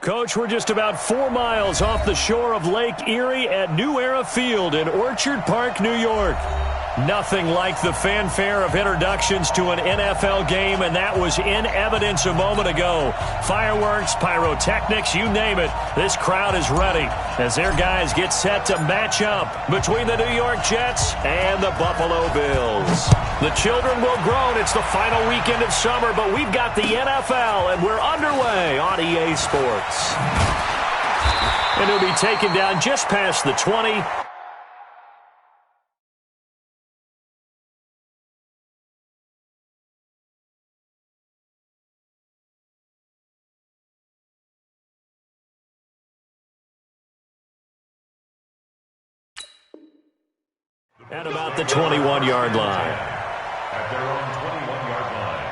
Coach, we're just about 4 miles off the shore of Lake Erie at New Era Field in Orchard Park, New York. Nothing like the fanfare of introductions to an NFL game, and that was in evidence a moment ago. Fireworks, pyrotechnics, you name it. This crowd is ready as their guys get set to match up between the New York Jets and the Buffalo Bills. The children will groan. It's the final weekend of summer, but we've got the NFL, and we're underway on EA Sports. And it'll be taken down just past the 20. At about the 21-yard line. At their own 21-yard line.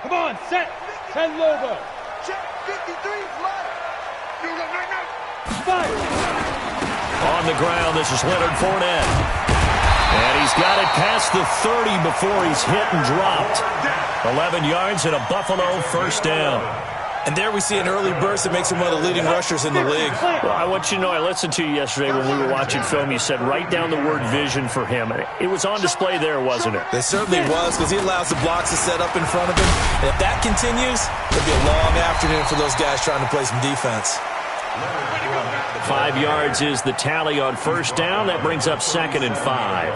Come on, set. 10 logo. Check 53 fly. Fire. On the ground, this is Leonard Fournette. And he's got it past the 30 before he's hit and dropped. 11 yards and a Buffalo first down. And there we see an early burst that makes him one of the leading rushers in the league. Well, I want you to know, I listened to you yesterday when we were watching film. You said write down the word vision for him. It was on display there, wasn't it? It certainly was, because he allows the blocks to set up in front of him. And if that continues, it'll be a long afternoon for those guys trying to play some defense. 5 yards is the tally on first down. That brings up 2nd and 5.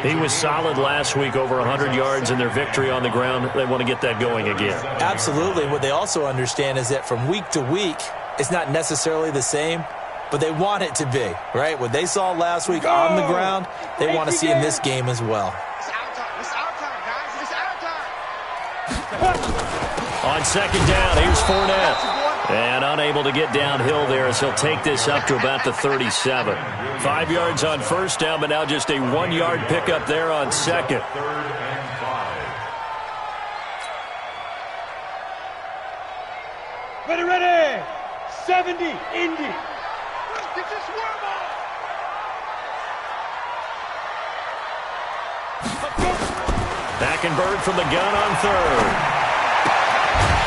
He was solid last week, over 100 yards in their victory on the ground. They want to get that going again. Absolutely. What they also understand is that from week to week, it's not necessarily the same, but they want it to be, right? What they saw last week on the ground, they want to see in this game as well. It's our time. It's our time, guys. It's our time. On second down, here's Fournette. And unable to get downhill there as he'll take this up to about the 37. 5 yards on first down, but now just a 1-yard pickup there on second. 3rd and 5. Ready. 70, Indy. Get this worm on. Hackenberg from the gun on third.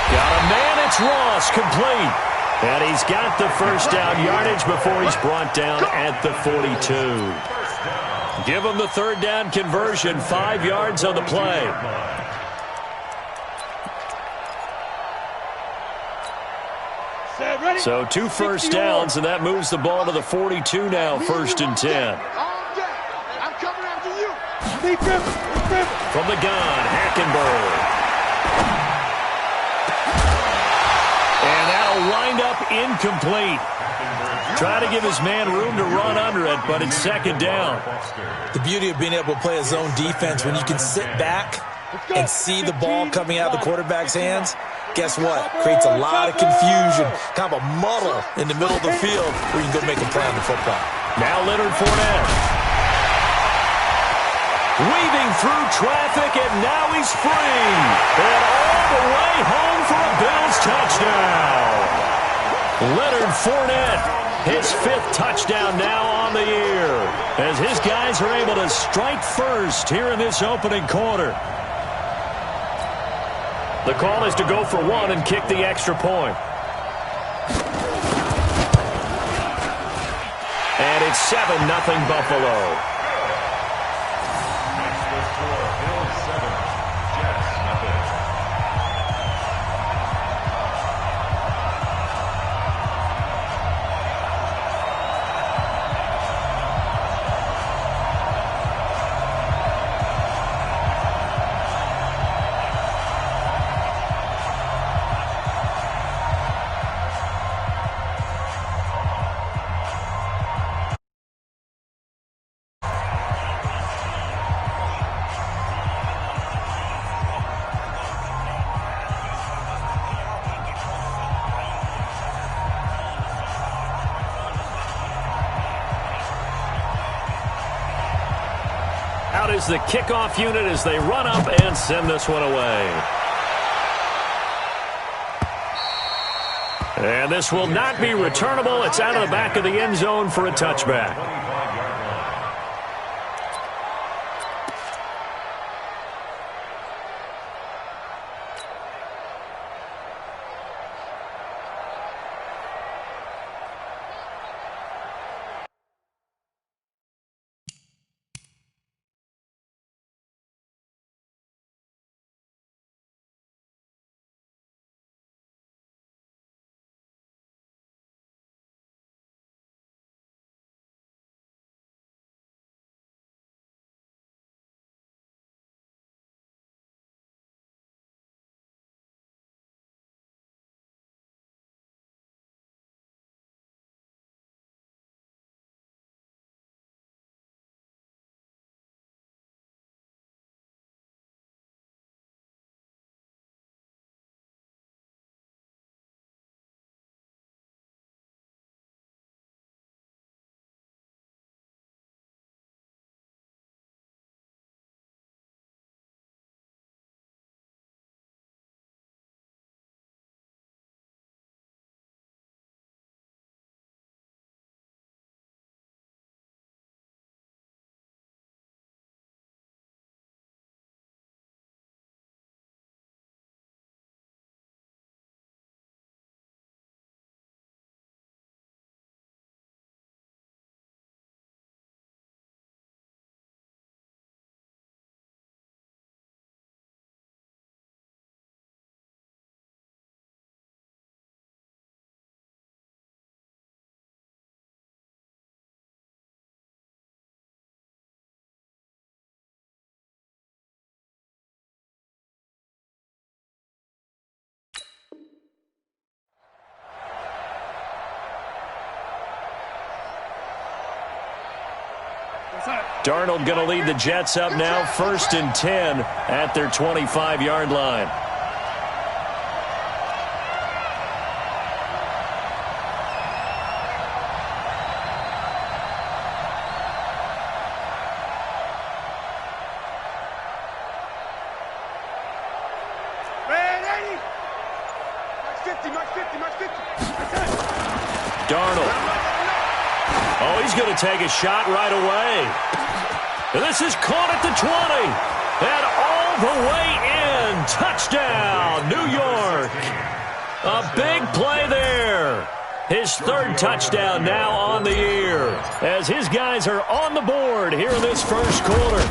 Got a man, it's Ross, complete. And he's got the first down yardage before he's brought down at the 42. Give him the third down conversion, 5 yards on the play. So 2 first downs, and that moves the ball to the 42 now, 1st and 10. I'm coming after you. From the gun, Hackenberg. And that'll wind up incomplete. Try to give his man room to run under it, but it's 2nd down. The beauty of being able to play a zone defense when you can sit back and see the ball coming out of the quarterback's hands, guess what? Creates a lot of confusion, kind of a muddle in the middle of the field where you can go make a play on the football. Now Leonard Fournette. Weaving through traffic, and now he's free. And all the way home for a Bills touchdown. Leonard Fournette, his 5th touchdown now on the year, as his guys are able to strike first here in this opening quarter. The call is to go for 1 and kick the extra point. And it's 7-0 Buffalo. Out is the kickoff unit as they run up and send this one away. And this will not be returnable. It's out of the back of the end zone for a touchback. Darnold going to lead the Jets up now, 1st and 10 at their 25-yard line. Darnold. Oh, he's going to take a shot right away. And this is caught at the 20. And all the way in. Touchdown, New York. A big play there. His 3rd touchdown now on the year, as his guys are on the board here in this first quarter.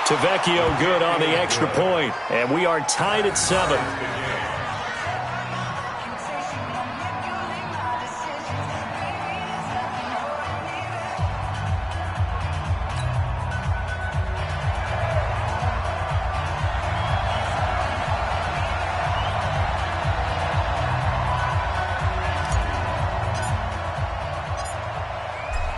Tavecchio good on the extra point, and we are tied at 7.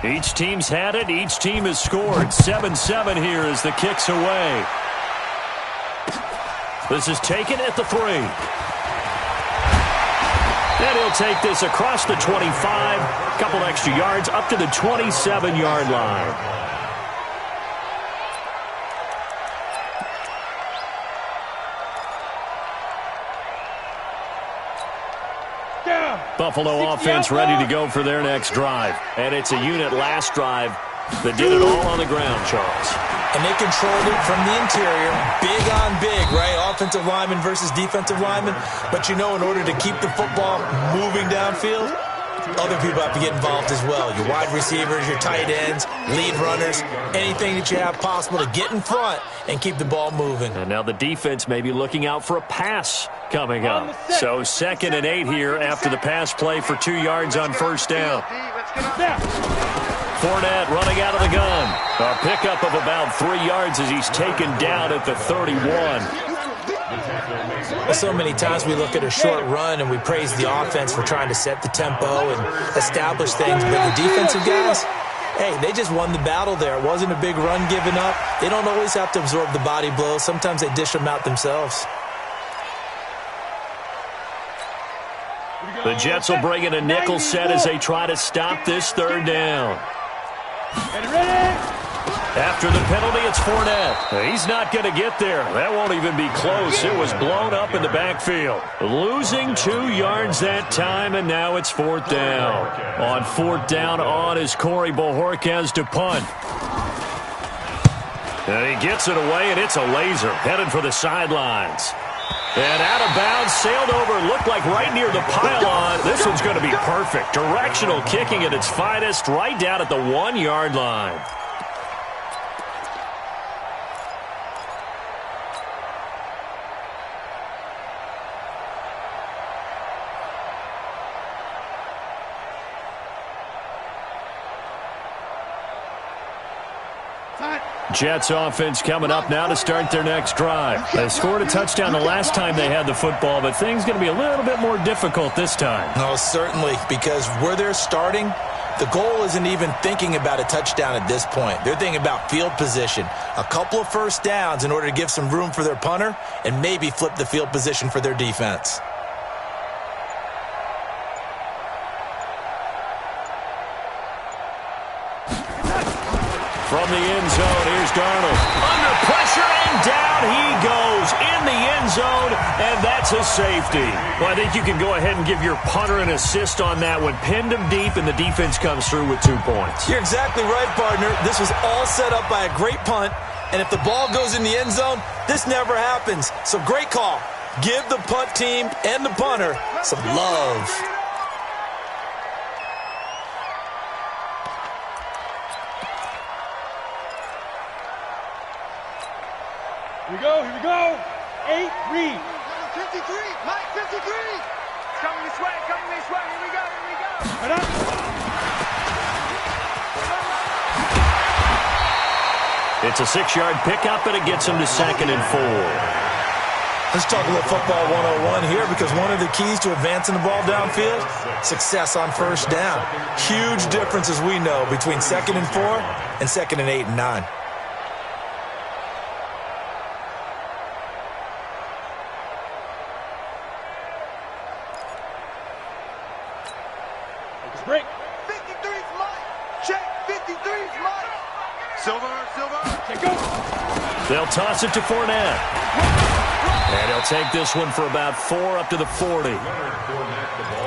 Each team's had it. Each team has scored. 7-7 here as the kick's away. This is taken at the 3. And he'll take this across the 25. Couple extra yards up to the 27-yard line. Buffalo offense ready to go for their next drive. And it's a unit last drive that did it all on the ground, Charles. And they controlled it from the interior. Big on big, right? Offensive lineman versus defensive lineman. But you know, in order to keep the football moving downfield, other people have to get involved as well. Your wide receivers, your tight ends, lead runners, anything that you have possible to get in front and keep the ball moving. And now the defense may be looking out for a pass coming up. So 2nd and 8 here after the pass play for 2 yards on first down. Fournette running out of the gun. A pickup of about 3 yards as he's taken down at the 31. Well, so many times we look at a short run and we praise the offense for trying to set the tempo and establish things. But the defensive guys, hey, they just won the battle there. It wasn't a big run given up. They don't always have to absorb the body blows. Sometimes they dish them out themselves. The Jets will bring in a nickel set as they try to stop this 3rd down. Get ready. After the penalty, it's Fournette. He's not going to get there. That won't even be close. It was blown up in the backfield. Losing 2 yards that time, and now it's 4th down. On 4th down is Corey Bojorquez to punt. And he gets it away, and it's a laser. Headed for the sidelines. And out of bounds, sailed over, looked like right near the pylon. This one's going to be perfect. Directional kicking at its finest, right down at the 1-yard line. Jets offense coming up now to start their next drive. They scored a touchdown the last time they had the football, but things going to be a little bit more difficult this time. No, certainly, because where they're starting, the goal isn't even thinking about a touchdown at this point. They're thinking about field position, a couple of first downs in order to give some room for their punter and maybe flip the field position for their defense. From the end zone, here's Darnold. Under pressure, and down he goes in the end zone, and that's a safety. Well, I think you can go ahead and give your punter an assist on that one. Pinned him deep, and the defense comes through with 2 points. You're exactly right, partner. This was all set up by a great punt, and if the ball goes in the end zone, this never happens. So great call. Give the punt team and the punter some love. Here we go. 8 read. 53, Mike, 53. Coming this way, here we go. Right up. It's a 6-yard pickup, and it gets him to 2nd and 4. Let's talk a little football 101 here, because one of the keys to advancing the ball downfield, success on first down. Huge difference, as we know, between 2nd and 4 and 2nd and 8 and 9. Break. 53's Mike. Check. 53's Mike. Silver. Check go. They'll toss it to Fournette. And he'll take this one for about 4 up to the 40.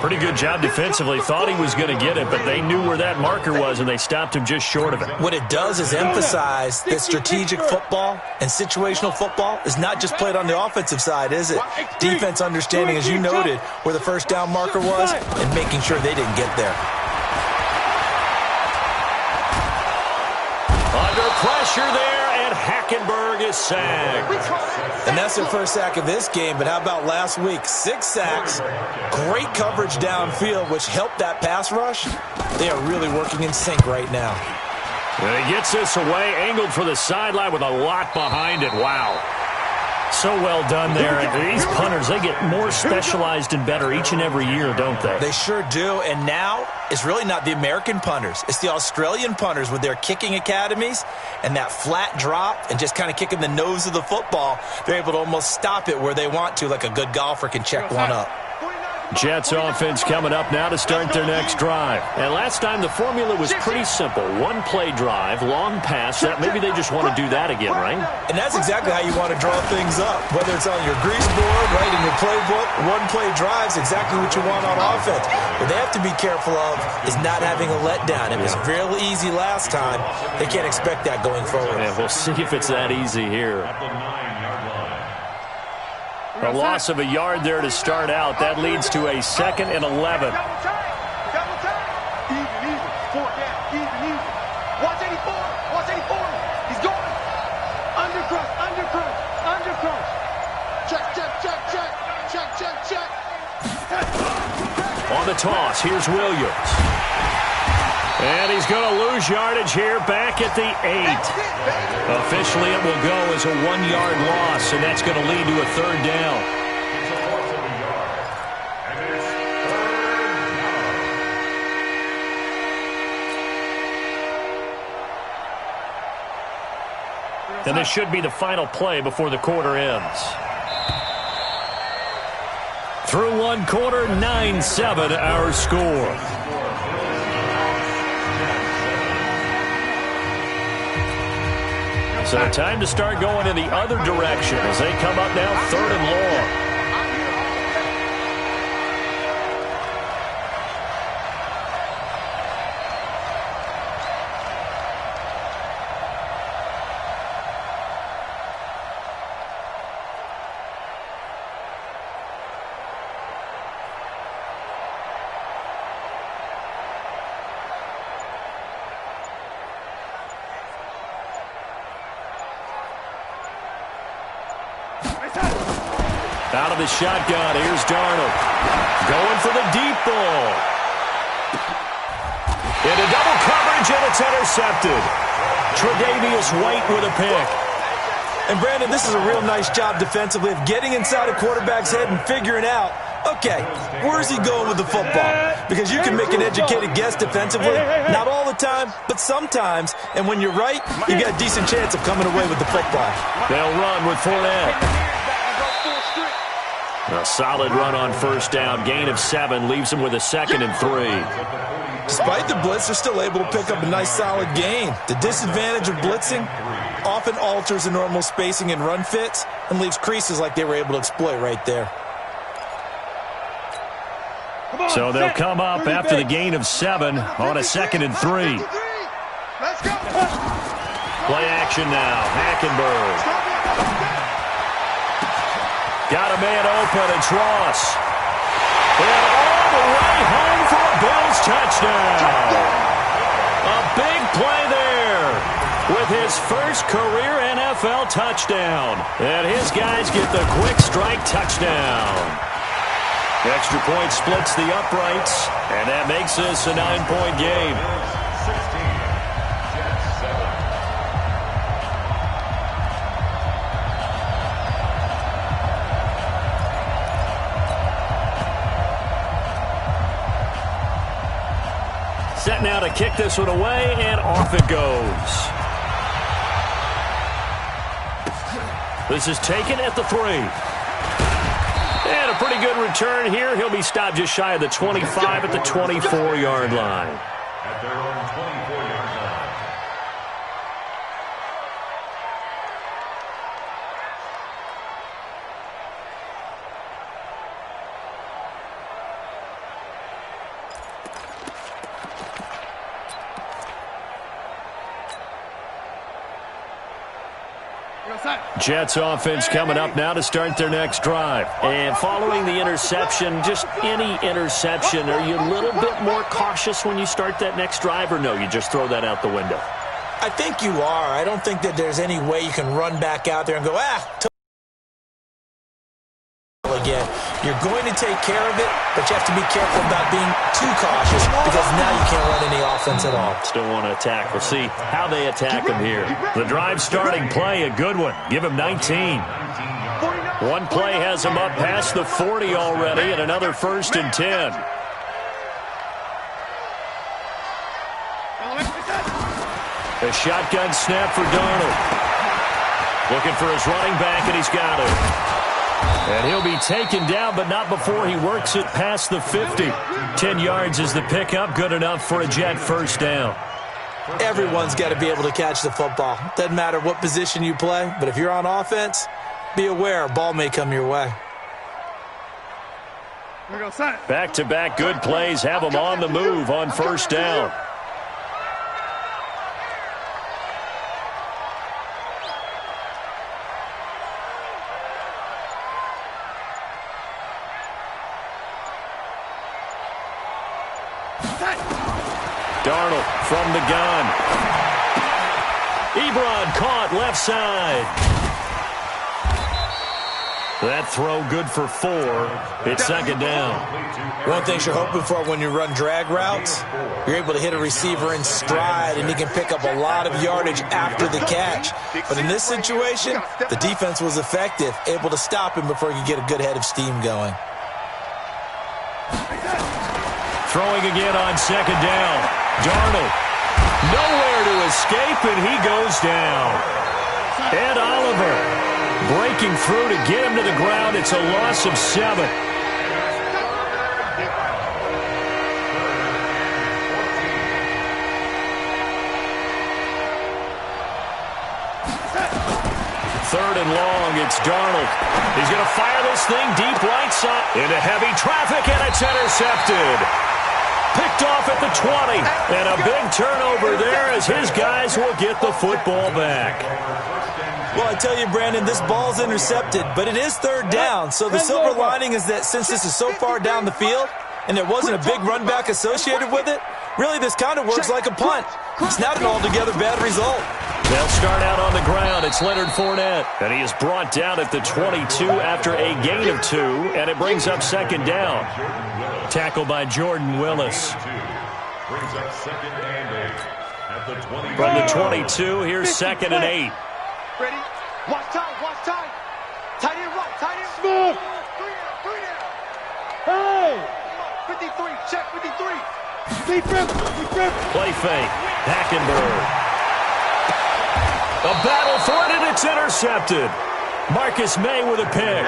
Pretty good job defensively. Thought he was going to get it, but they knew where that marker was, and they stopped him just short of it. What it does is emphasize that strategic football and situational football is not just played on the offensive side, is it? Defense understanding, as you noted, where the first down marker was and making sure they didn't get there. Under pressure there, and Hackenberg is sacked. And that's their first sack of this game, but how about last week? 6 sacks, great coverage downfield, which helped that pass rush. They are really working in sync right now. And he gets this away, angled for the sideline with a lot behind it. Wow. So well done there. And these punters, they get more specialized and better each and every year, don't they? They sure do. And now it's really not the American punters. It's the Australian punters with their kicking academies and that flat drop and just kind of kicking the nose of the football. They're able to almost stop it where they want to, like a good golfer can check one up. Jets offense coming up now to start their next drive. And last time the formula was pretty simple. 1-play drive, long pass. That maybe they just want to do that again, right? And that's exactly how you want to draw things up. Whether it's on your grease board, right in your playbook, 1-play drive's exactly what you want on offense. What they have to be careful of is not having a letdown. It was real easy last time. They can't expect that going forward. Yeah, we'll see if it's that easy here. A loss of a yard there to start out. That leads to a 2nd and 11. Double time. Easy. 4 down. Easy. Watch 84. He's going. Undercrush. Check. On the toss, here's Williams. And he's going to lose yardage here back at the 8. Officially, it will go as a 1-yard loss, and that's going to lead to a 3rd down. And this should be the final play before the quarter ends. Through 1 quarter, 9-7 our score. So time to start going in the other direction as they come up now 3rd and long. Out of the shotgun, here's Darnold. Going for the deep ball. Into double coverage, and it's intercepted. Tre'Davious White with a pick. And, Brandon, this is a real nice job defensively of getting inside a quarterback's head and figuring out, okay, where's he going with the football? Because you can make an educated guess defensively. Not all the time, but sometimes. And when you're right, you got a decent chance of coming away with the football. They'll run with Fournette. A solid run on 1st down. Gain of 7 leaves them with a 2nd and 3. Despite the blitz, they're still able to pick up a nice solid gain. The disadvantage of blitzing often alters the normal spacing and run fits and leaves creases like they were able to exploit right there. So they'll come up after the gain of 7 on a 2nd and 3. Let's go. Play action now. Hackenberg. Got a man open, it's Ross. And all the way home for a Bills touchdown. A big play there with his first career NFL touchdown. And his guys get the quick strike touchdown. Extra point splits the uprights, and that makes this a 9-point game. Set now to kick this one away, and off it goes. This is taken at the 3. And a pretty good return here. He'll be stopped just shy of the 25 at the 24-yard line. At their own 24-yard line. Jets offense coming up now to start their next drive. And following the interception, just any interception, are you a little bit more cautious when you start that next drive, or no, you just throw that out the window? I think you are. I don't think that there's any way you can run back out there and go, again. You're going to take care of it, but you have to be careful about being too cautious because now you can't run any offense at all. Still want to attack. We'll see how they attack him here. The drive starting play, a good one. Give him 19. One play has him up past the 40 already, and another 1st and 10. A shotgun snap for Darnold. Looking for his running back, and he's got it. And he'll be taken down, but not before he works it past the 50. 10 yards is the pickup, good enough for a Jet 1st down. Everyone's got to be able to catch the football. Doesn't matter what position you play, but if you're on offense, be aware a ball may come your way. Back-to-back good plays have them on the move on 1st down. Darnold from the gun. Ebron caught left side. That throw good for 4. It's 2nd down. One thing you're hoping for when you run drag routes, you're able to hit a receiver in stride and he can pick up a lot of yardage after the catch. But in this situation, the defense was effective, able to stop him before he could get a good head of steam going. Throwing again on 2nd down. Darnold, nowhere to escape, and he goes down. Ed Oliver breaking through to get him to the ground. It's a loss of 7. 3rd and long. It's Darnold. He's going to fire this thing deep right side into heavy traffic, and it's intercepted. Picked off at the 20, and a big turnover there as his guys will get the football back. Well, I tell you, Brandon, this ball's intercepted, but it is 3rd down. So the silver lining is that since this is so far down the field and there wasn't a big run back associated with it, really this kind of works like a punt. It's not an altogether bad result. They'll start out on the ground. It's Leonard Fournette, and he is brought down at the 22 after a gain of 2, and it brings up 2nd down. Tackled by Jordan Willis. Brings up 2nd and 8 at the 20. From the 22, here's 2nd and 8. Ready? Watch time, watch time. Tight end right, tight end. Smooth. 3 down. Hey. 53, check 53. Defense. Play fake. Hackenberg. A battle for it, and it's intercepted. Marcus May with a pick.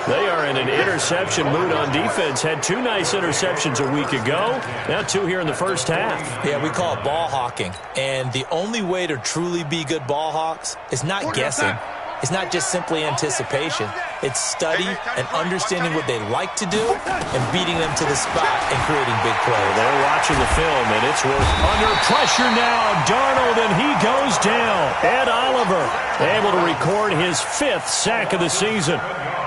They are in an interception mood on defense. Had 2 nice interceptions a week ago. Now 2 here in the first half. Yeah, we call it ball hawking. And the only way to truly be good ball hawks is not guessing. It's not just simply anticipation. It's study and understanding what they like to do and beating them to the spot and creating big plays. They're watching the film, and it's worth under pressure now. Darnold, and he goes down. Ed Oliver able to record his 5th sack of the season.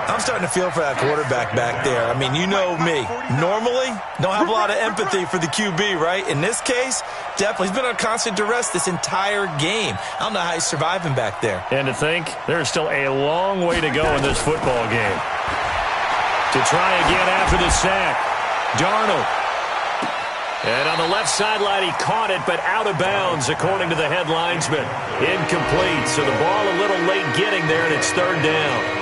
I'm starting to feel for that quarterback back there. I mean, you know me. Normally, don't have a lot of empathy for the QB, right? In this case, definitely. He's been on constant duress this entire game. I don't know how he's surviving back there. And to think, there's still a long way to go in this football game. To try again after the sack, Darnold. And on the left sideline, he caught it, but out of bounds, according to the head linesman. Incomplete, so the ball a little late getting there, and it's 3rd down.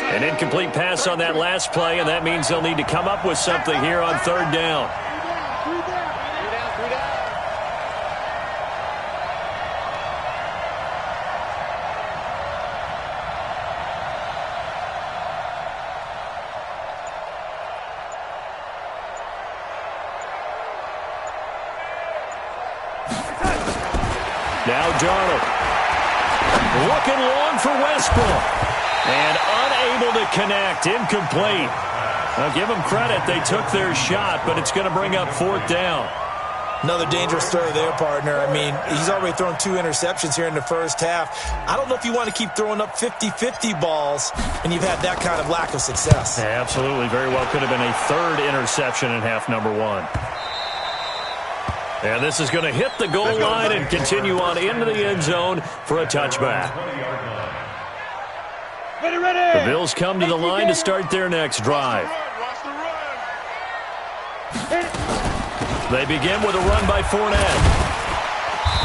An incomplete pass on that last play, and that means they'll need to come up with something here on 3rd down. Now Darnold. Looking long for Westbrook. And unable to connect. Incomplete. Now give them credit. They took their shot, but it's going to bring up 4th down. Another dangerous throw there, partner. I mean, he's already thrown 2 interceptions here in the first half. I don't know if you want to keep throwing up 50-50 balls, and you've had that kind of lack of success. Yeah, absolutely. Very well could have been a 3rd interception in half number 1. And this is going to hit the goal line and continue on into the end zone for a touchback. Ready. The Bills come to the line to start their next drive. They begin with a run by Fournette.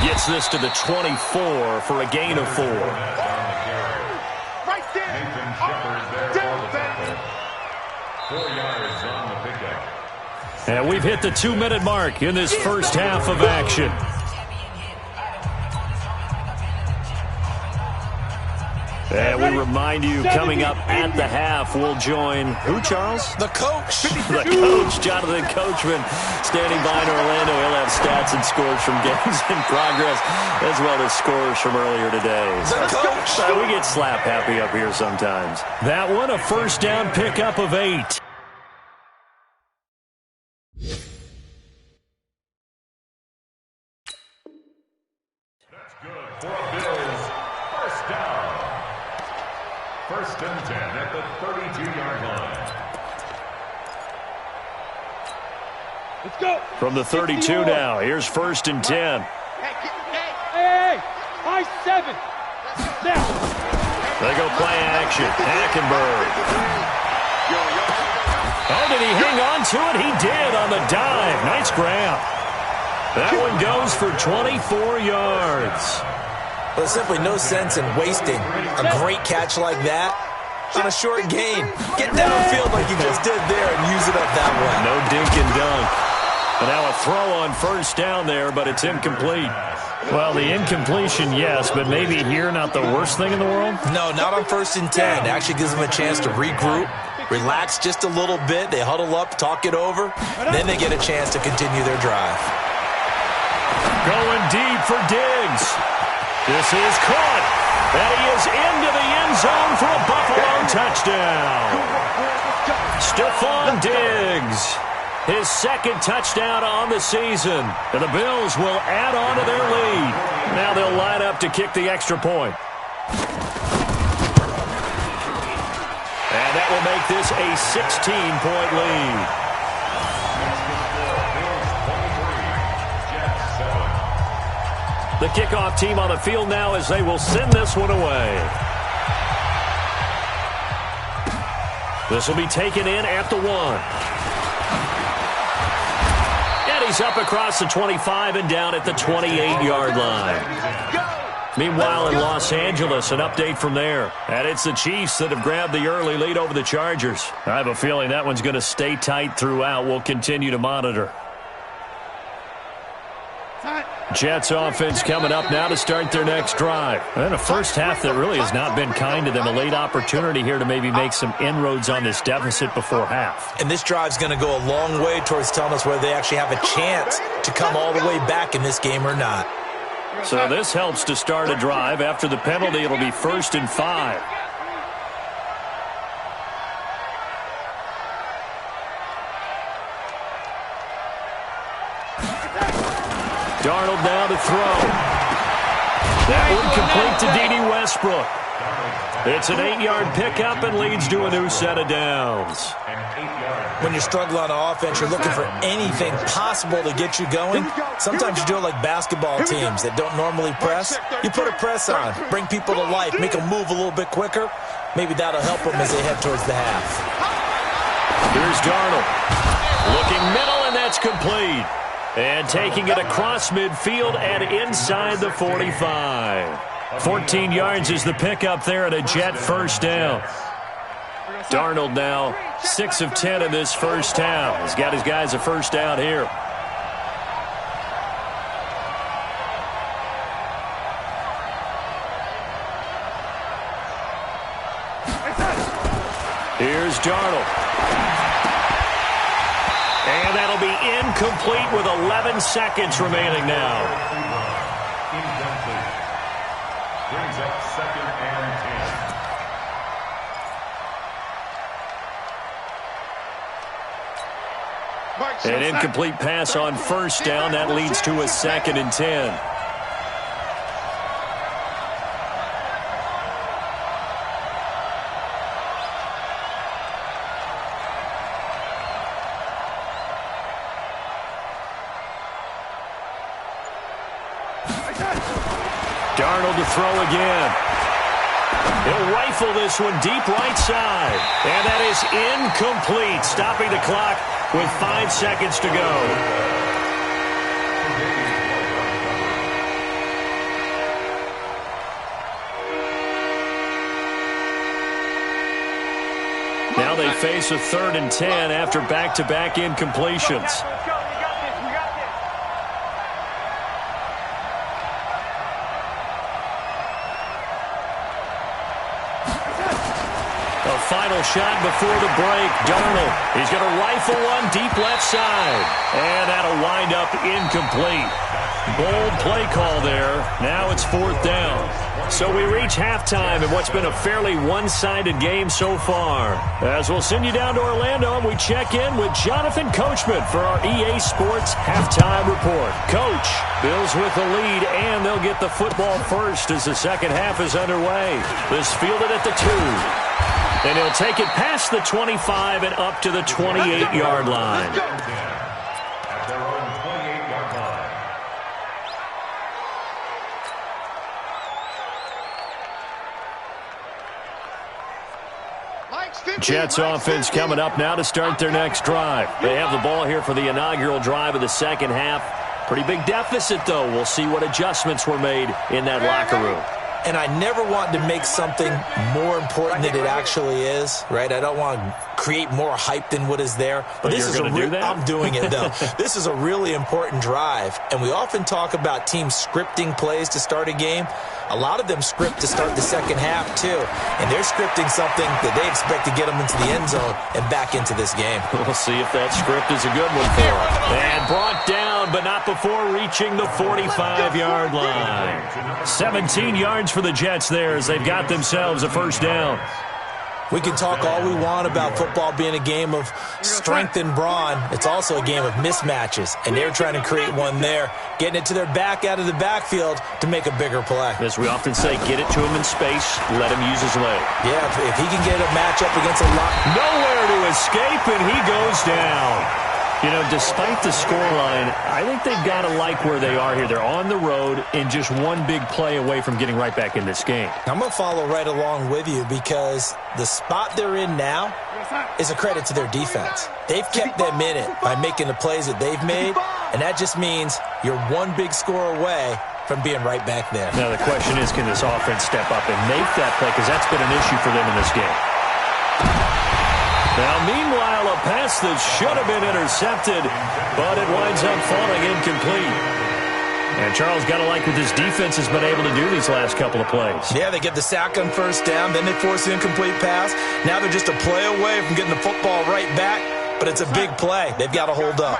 Gets this to the 24 for a gain of 4. Right there. Nathan Shepard there for the tackle. 4 yards on the pickup. And we've hit the 2-minute mark in this first half of action. And we remind you, coming up at the half, we'll join who, Charles? The coach. The coach, Jonathan Coachman, standing by in Orlando. He'll have stats and scores from games in progress, as well as scores from earlier today. The coach. We get slap happy up here sometimes. That one, a 1st down pickup of 8. That's good for a Bills 1st down. 1st and 10 at the 32-yard line. Let's go. From the 32 now, here's 1st and 10. Hey. High 7. Now. They go play action. Hackenberg. Oh, did he hang on to it? He did on the dive. Nice grab. That one goes for 24 yards. There's simply no sense in wasting a great catch like that on a short gain. Get downfield like you just did there and use it up that way. No dink and dunk. And now a throw on 1st down there, but it's incomplete. Well, the incompletion, yes, but maybe here not the worst thing in the world? No, not on 1st and 10. It actually gives them a chance to regroup, relax just a little bit. They huddle up, talk it over. Then they get a chance to continue their drive. Going deep for Diggs. This is caught. And he is into the end zone for a Buffalo touchdown. Stephon Diggs, his second touchdown on the season. And the Bills will add on to their lead. Now they'll line up to kick the extra point. And that will make this a 16-point lead. The kickoff team on the field now as they will send this one away. This will be taken in at the 1. And he's up across the 25 and down at the 28-yard line. Meanwhile, in Los Angeles, an update from there. And it's the Chiefs that have grabbed the early lead over the Chargers. I have a feeling that one's going to stay tight throughout. We'll continue to monitor. Jets offense coming up now to start their next drive. And a first half that really has not been kind to them. A late opportunity here to maybe make some inroads on this deficit before half. And this drive's going to go a long way towards telling us whether they actually have a chance to come all the way back in this game or not. So this helps to start a drive. After the penalty, it'll be 1st and 5. Darnold now to throw. That one complete to D.D. Westbrook. It's an 8-yard pickup and leads to a new set of downs. When you're struggling on offense, you're looking for anything possible to get you going. Sometimes you do it like basketball teams that don't normally press. You put a press on, bring people to life, make them move a little bit quicker. Maybe that'll help them as they head towards the half. Here's Darnold. Looking middle, and that's complete. And taking it across midfield and inside the 45. 14 yards is the pickup there and a Jet first down. Darnold now 6 of 10 in this first half. He's got his guys a first down here. Here's Darnold. And that'll be incomplete with 11 seconds remaining now. Incomplete. Brings up 2nd and 10. An incomplete pass on first down. That leads to a 2nd and 10. Darnold to throw again. He'll rifle this one deep right side. And that is incomplete, stopping the clock with 5 seconds to go. Now they face a 3rd and 10 after back-to-back incompletions. Final shot before the break. Darnold, he's going to rifle one deep left side. And that'll wind up incomplete. Bold play call there. Now it's 4th down. So we reach halftime in what's been a fairly one-sided game so far. As we'll send you down to Orlando, and we check in with Jonathan Coachman for our EA Sports Halftime Report. Coach, Bills with the lead, and they'll get the football first as the second half is underway. This fielded at the 2. And he'll take it past the 25 and up to the 28-yard line. At their own 28-yard line. Jets offense coming up now to start their next drive. They have the ball here for the inaugural drive of the second half. Pretty big deficit, though. We'll see what adjustments were made in that locker room. And I never want to make something more important than it actually is, right? I don't want to create more hype than what is there. But this is do that? I'm doing it, though. This is a really important drive, and we often talk about teams scripting plays to start a game. A lot of them script to start the second half, too, and they're scripting something that they expect to get them into the end zone and back into this game. We'll see if that script is a good one for them. And brought down, but not before reaching the 45-yard line. 17 yards for the Jets there as they've got themselves a first down. We can talk all we want about football being a game of strength and brawn. It's also a game of mismatches, and they're trying to create one there, getting it to their back out of the backfield to make a bigger play. As we often say, get it to him in space, let him use his leg. Yeah, if he can get a matchup against a lot. Nowhere to escape, and he goes down. You know, despite the scoreline, I think they've got to like where they are here. They're on the road and just one big play away from getting right back in this game. I'm going to follow right along with you because the spot they're in now is a credit to their defense. They've kept them in it by making the plays that they've made, and that just means you're one big score away from being right back there. Now the question is, can this offense step up and make that play? Because that's been an issue for them in this game. Now, meanwhile, a pass that should have been intercepted, but it winds up falling incomplete. And Charles, got to like what this defense has been able to do these last couple of plays. Yeah, they get the sack on first down, then they force the incomplete pass. Now they're just a play away from getting the football right back, but it's a big play. They've got to hold up.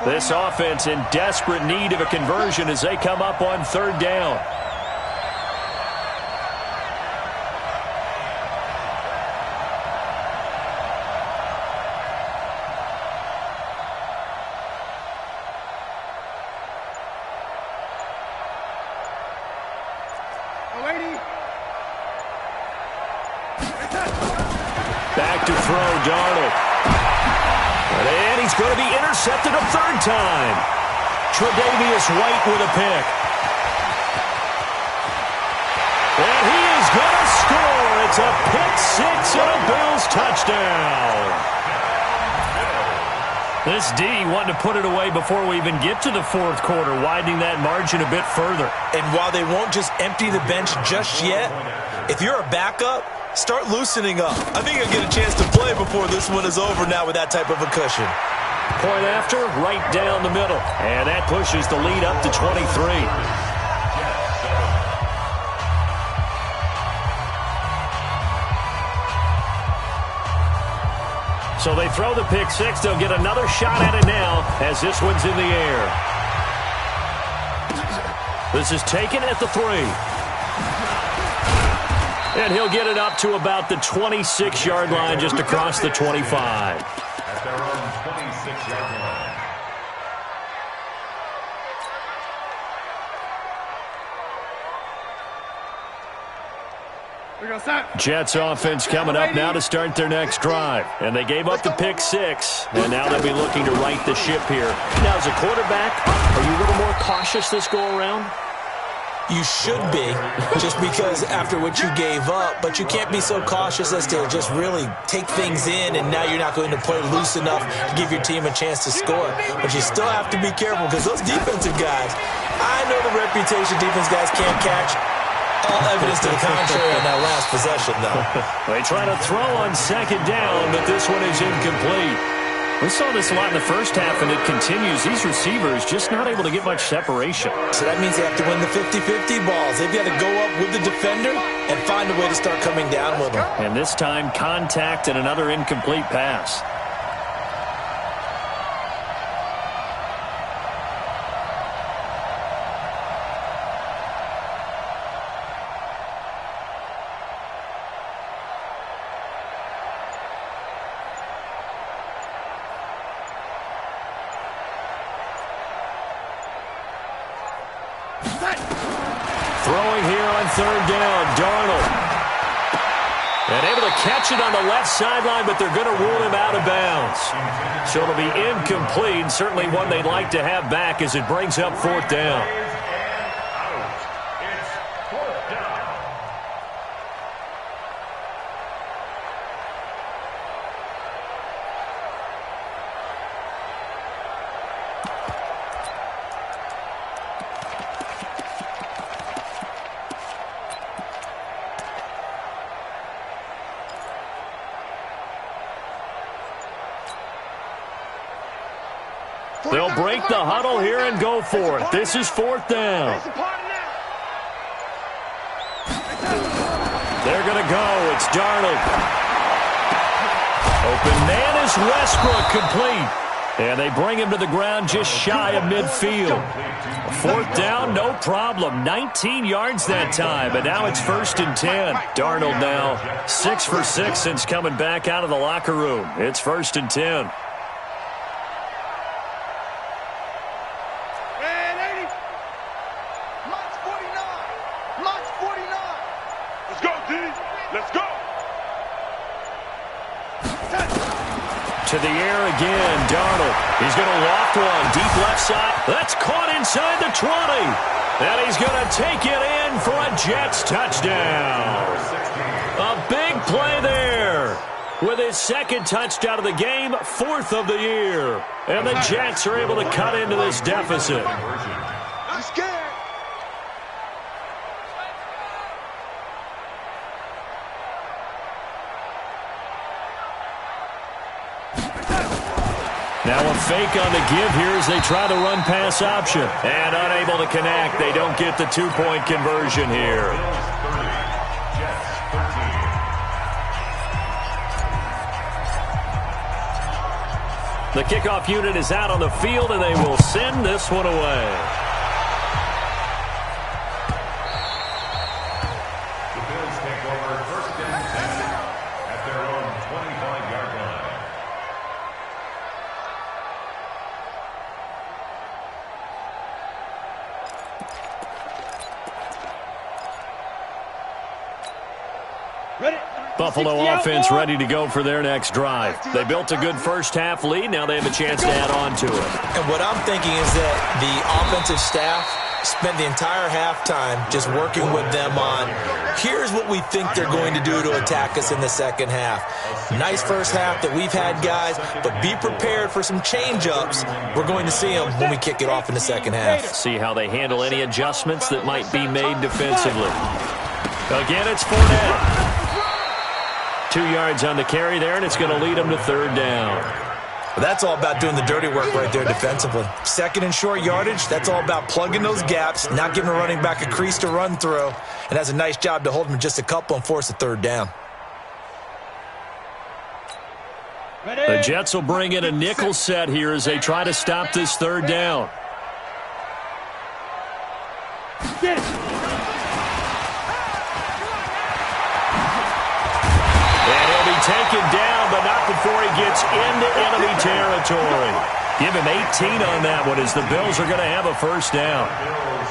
This offense in desperate need of a conversion as they come up on third down. Back to throw, Darnold. And he's going to be intercepted a third time. Tre'Davious White with a pick. And he is going to score. It's a pick six and a Bills touchdown. This D wanting to put it away before we even get to the fourth quarter, widening that margin a bit further. And while they won't just empty the bench just yet, if you're a backup, start loosening up. I think you'll get a chance to play before this one is over now with that type of a cushion. Point after, right down the middle. And that pushes the lead up to 23. So they throw the pick six. They'll get another shot at it now as this one's in the air. This is taken at the 3. And he'll get it up to about the 26-yard line, just across the 25. At their own 26-yard line. Jets offense coming up now to start their next drive. And they gave up the pick six. And now they'll be looking to right the ship here. Now, as a quarterback, are you a little more cautious this go-around? You should be, just because after what you gave up, but you can't be so cautious as to just really take things in, and now you're not going to play loose enough to give your team a chance to score. But you still have to be careful because those defensive guys, I know the reputation defense guys can't catch. All evidence to the contrary on that last possession, though. They try to throw on second down, but this one is incomplete. We saw this a lot in the first half, and it continues. These receivers just not able to get much separation. So that means they have to win the 50-50 balls. They've got to go up with the defender and find a way to start coming down with them. And this time, contact and another incomplete pass. Throwing here on third down, Darnold. And able to catch it on the left sideline, but they're going to rule him out of bounds. So it'll be incomplete, certainly one they'd like to have back as it brings up fourth down. They'll break the huddle here and go for it. This is 4th down. They're going to go. It's Darnold. Open man is Westbrook, complete. And they bring him to the ground just shy of midfield. 4th down, no problem. 19 yards that time, but now it's 1st and 10. Darnold now 6 for 6 since coming back out of the locker room. It's 1st and 10. To the air again, Darnold. He's going to loft one, deep left side. That's caught inside the 20. And he's going to take it in for a Jets touchdown. A big play there. With his 2nd touchdown of the game, 4th of the year. And the Jets are able to cut into this deficit. I'm scared. Now a fake on the give here as they try the run-pass option. And unable to connect. They don't get the 2-point conversion here. The kickoff unit is out on the field, and they will send this one away. The Bills take over 1st and 10 at their own 25-yard line. Buffalo offense ready to go for their next drive. They built a good first-half lead. Now they have a chance to add on to it. And what I'm thinking is that the offensive staff spent the entire halftime just working with them on, here's what we think they're going to do to attack us in the second half. Nice first half that we've had, guys, but be prepared for some change-ups. We're going to see them when we kick it off in the second half. See how they handle any adjustments that might be made defensively. Again, it's Fournette. 2 yards on the carry there, and it's going to lead them to 3rd down. Well, that's all about doing the dirty work right there defensively. 2nd and short yardage, that's all about plugging those gaps, not giving a running back a crease to run through, and has a nice job to hold him just a couple and force a 3rd down. The Jets will bring in a nickel set here as they try to stop this 3rd down. Get it. Taken down, but not before he gets into enemy territory. Give him 18 on that one as the Bills are going to have a 1st down.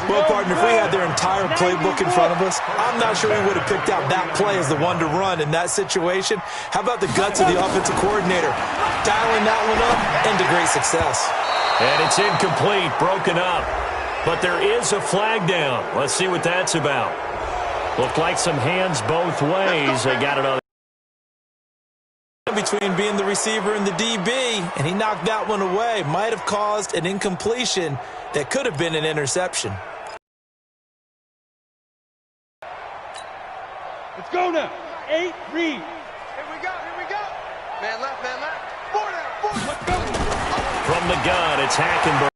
Well, partner, if we had their entire playbook in front of us, I'm not sure we would have picked out that play as the one to run in that situation. How about the guts of the offensive coordinator? Dialing that one up into great success. And it's incomplete, broken up. But there is a flag down. Let's see what that's about. Looked like some hands both ways. They got it on. Between being the receiver and the DB, and he knocked that one away. Might have caused an incompletion that could have been an interception. Let's go now. 8, read. Here we go, here we go. Man left, man left. 4 down, 4 down. Let's go. From the gun, it's Hackenberg.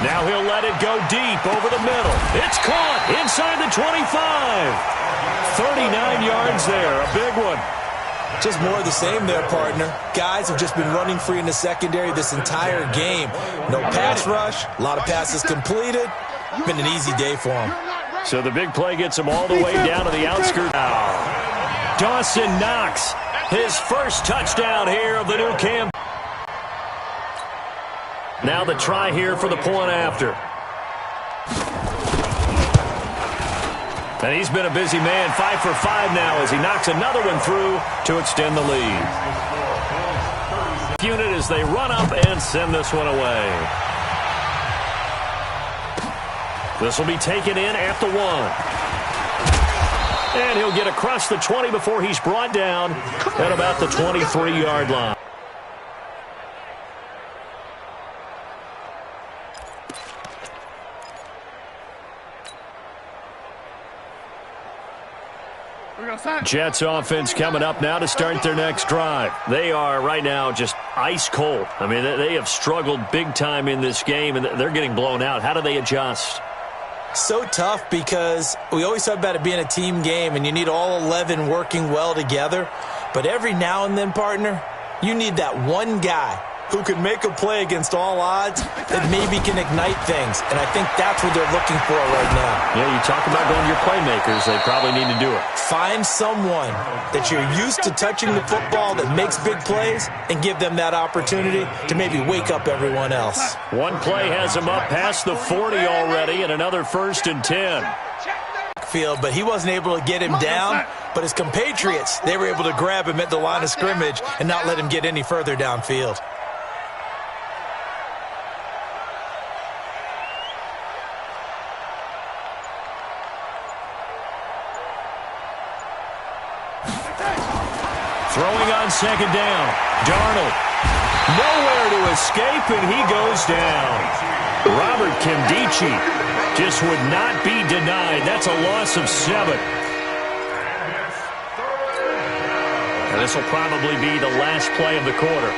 Now he'll let it go deep over the middle. It's caught inside the 25. 39 yards there, a big one. Just more of the same there, partner. Guys have just been running free in the secondary this entire game. No pass rush, a lot of passes completed. Been an easy day for them. So the big play gets him all the way down to the outskirts. Dawson Knox, his 1st touchdown here of the new camp. Now the try here for the point after. And he's been a busy man, 5 for 5 now as he knocks another one through to extend the lead. Unit as they run up and send this one away. This will be taken in at the 1. And he'll get across the 20 before he's brought down at about the 23-yard line. Jets offense coming up now to start their next drive. They are right now just ice cold. I mean, they have struggled big time in this game, and they're getting blown out. How do they adjust? So tough because we always talk about it being a team game, and you need all 11 working well together. But every now and then, partner, you need that one guy who can make a play against all odds that maybe can ignite things. And I think that's what they're looking for right now. Yeah, you talk about going to your playmakers. They probably need to do it. Find someone that you're used to touching the football that makes big plays and give them that opportunity to maybe wake up everyone else. One play has him up past the 40 already, and another 1st and 10. Field, but he wasn't able to get him down. But his compatriots, they were able to grab him at the line of scrimmage and not let him get any further downfield. Throwing on 2nd down. Darnold. Nowhere to escape, and he goes down. Robert Kimdichie just would not be denied. That's a loss of 7. And this will probably be the last play of the quarter.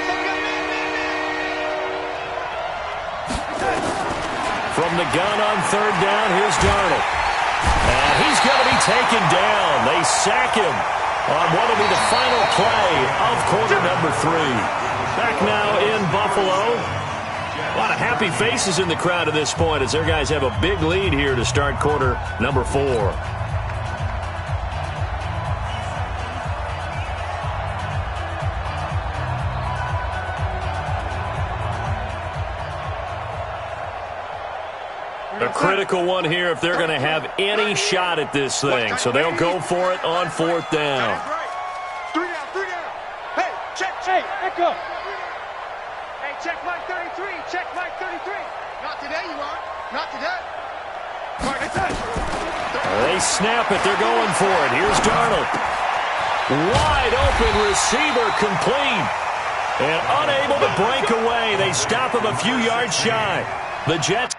From the gun on 3rd down, here's Darnold. And he's going to be taken down. They sack him on what will be the final play of quarter number 3. Back now in Buffalo. A lot of happy faces in the crowd at this point as their guys have a big lead here to start quarter number 4. A critical one here if they're going to have any shot at this thing. So they'll go for it on 4th down. 3 down. Hey, check. Hey, Echo. Hey, check Mike 33. Check Mike 33. Not today, you aren't. Not today. They snap it. They're going for it. Here's Darnold. Wide open receiver complete. And unable to break away. They stop him a few yards shy. The Jets.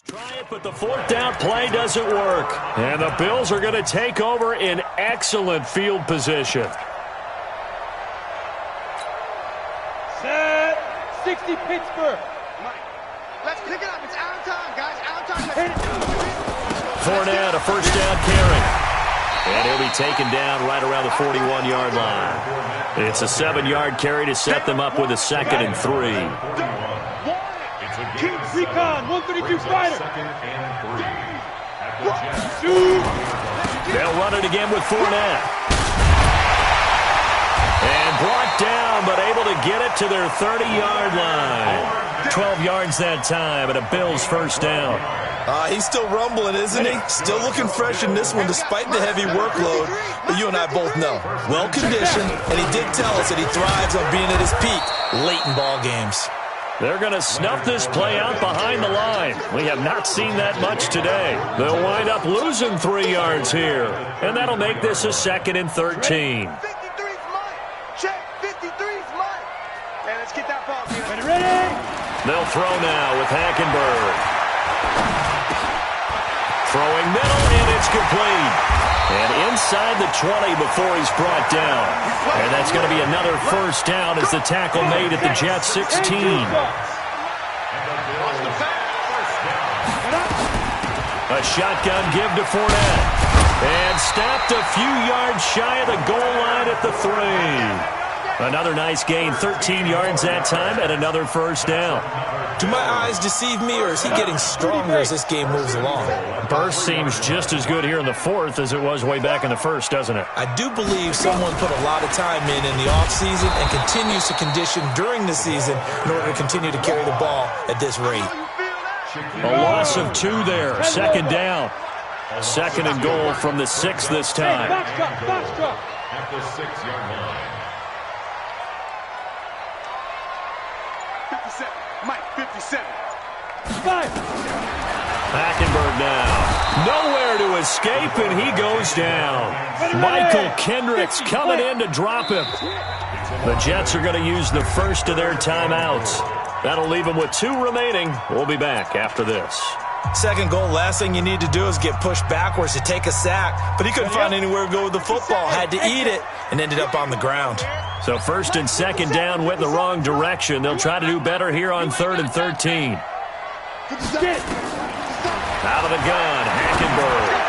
Try it, but the 4th down play doesn't work. And the Bills are going to take over in excellent field position. Set. 60 Pittsburgh. Mike, let's pick it up. It's out of time, guys. Out of time. Fournette, a 1st down carry. And he'll be taken down right around the 41-yard line. It's a 7-yard carry to set them up with a 2nd and 3. Recon, 132 Spider. They'll run it again with Fournette. And brought down, but able to get it to their 30-yard line. 12 yards that time, and a Bills 1st down. He's still rumbling, isn't he? Still looking fresh in this one despite the heavy workload. But you and I both know, well-conditioned, and he did tell us that he thrives on being at his peak late in ball games. They're going to snuff this play out behind the line. We have not seen that much today. They'll wind up losing 3 yards here. And that'll make this a 2nd and 13. 53's mine. Check. 53's mine. Hey, let's get that ball, Gino. Ready? They'll throw now with Hackenberg. Throwing middle, and it's complete. And inside the 20 before he's brought down. And that's going to be another 1st down as the tackle made at the Jets 16. A shotgun give to Fournette. And stopped a few yards shy of the goal line at the 3. Another nice gain, 13 yards that time, and another 1st down. Do my eyes deceive me, or is he getting stronger as this game moves along? Burst seems just as good here in the 4th as it was way back in the 1st, doesn't it? I do believe someone put a lot of time in the offseason and continues to condition during the season in order to continue to carry the ball at this rate. A loss of 2 there, 2nd down. 2nd and goal from the 6 this time. Box drop. At the 6-yard line. 57. Mike, 57. 5. Hackenberg now. Nowhere to escape, and he goes down. Michael Kendricks coming in to drop him. The Jets are going to use the first of their timeouts. That'll leave them with 2 remaining. We'll be back after this. Second goal, last thing you need to do is get pushed backwards to take a sack. But he couldn't find anywhere to go with the football. Had to eat it and ended up on the ground. So first and second down went in the wrong direction. They'll try to do better here on 3rd and 13. Out of the gun, Hackenberg.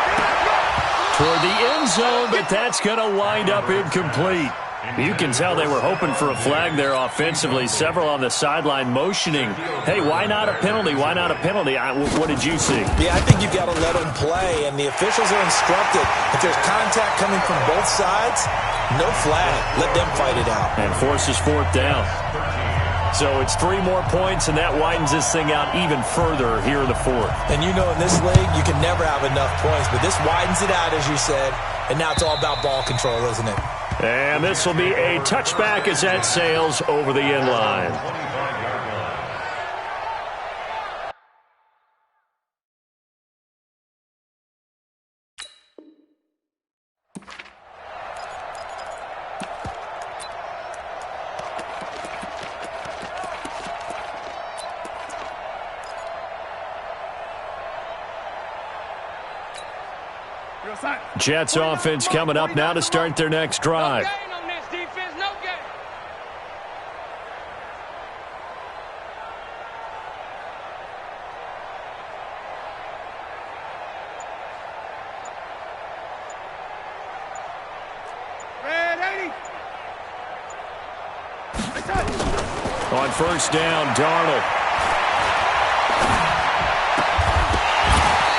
Toward the end zone, but that's going to wind up incomplete. You can tell they were hoping for a flag there offensively. Several on the sideline motioning, hey, why not a penalty? Why not a penalty? What did you see? Yeah, I think you've got to let them play, and the officials are instructed. If there's contact coming from both sides, no flag. Let them fight it out. And forces 4th down. So it's 3 more points, and that widens this thing out even further here in the 4th. And you know in this league, you can never have enough points, but this widens it out, as you said, and now it's all about ball control, isn't it? And this will be a touchback as that sails over the end line. Jets offense coming up now to start their next drive. On first down, Darnold.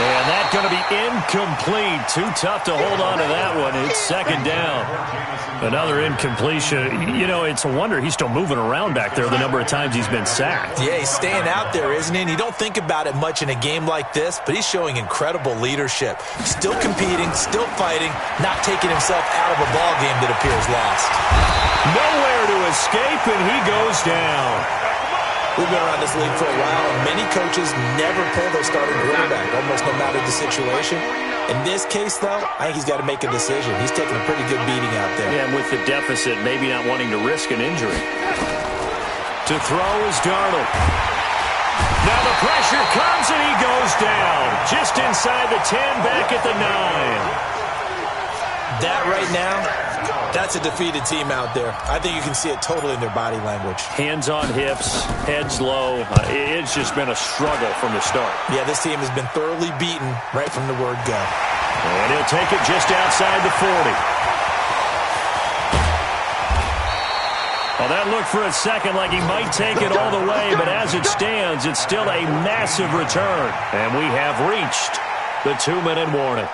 And that's going to be incomplete. Too tough to hold on to that one. It's second down. Another incompletion. You know, it's a wonder he's still moving around back there the number of times he's been sacked. Yeah, he's staying out there, isn't he? And you don't think about it much in a game like this, but he's showing incredible leadership. Still competing, still fighting, not taking himself out of a ball game that appears lost. Nowhere to escape, and he goes down. We've been around this league for a while, and many coaches never pull their starting quarterback, almost no matter the situation. In this case, though, I think he's got to make a decision. He's taking a pretty good beating out there. Yeah, and with the deficit, maybe not wanting to risk an injury. To throw is Darnold. Now the pressure comes, and he goes down. Just inside the 10, back at the 9. That right now, that's a defeated team out there. I think you can see it totally in their body language. Hands on hips, heads low. It's just been a struggle from the start. Yeah, this team has been thoroughly beaten right from the word go. And he'll take it just outside the 40. Well, that looked for a second like he might take it all the way, but as it stands, it's still a massive return. And we have reached the 2-minute warning.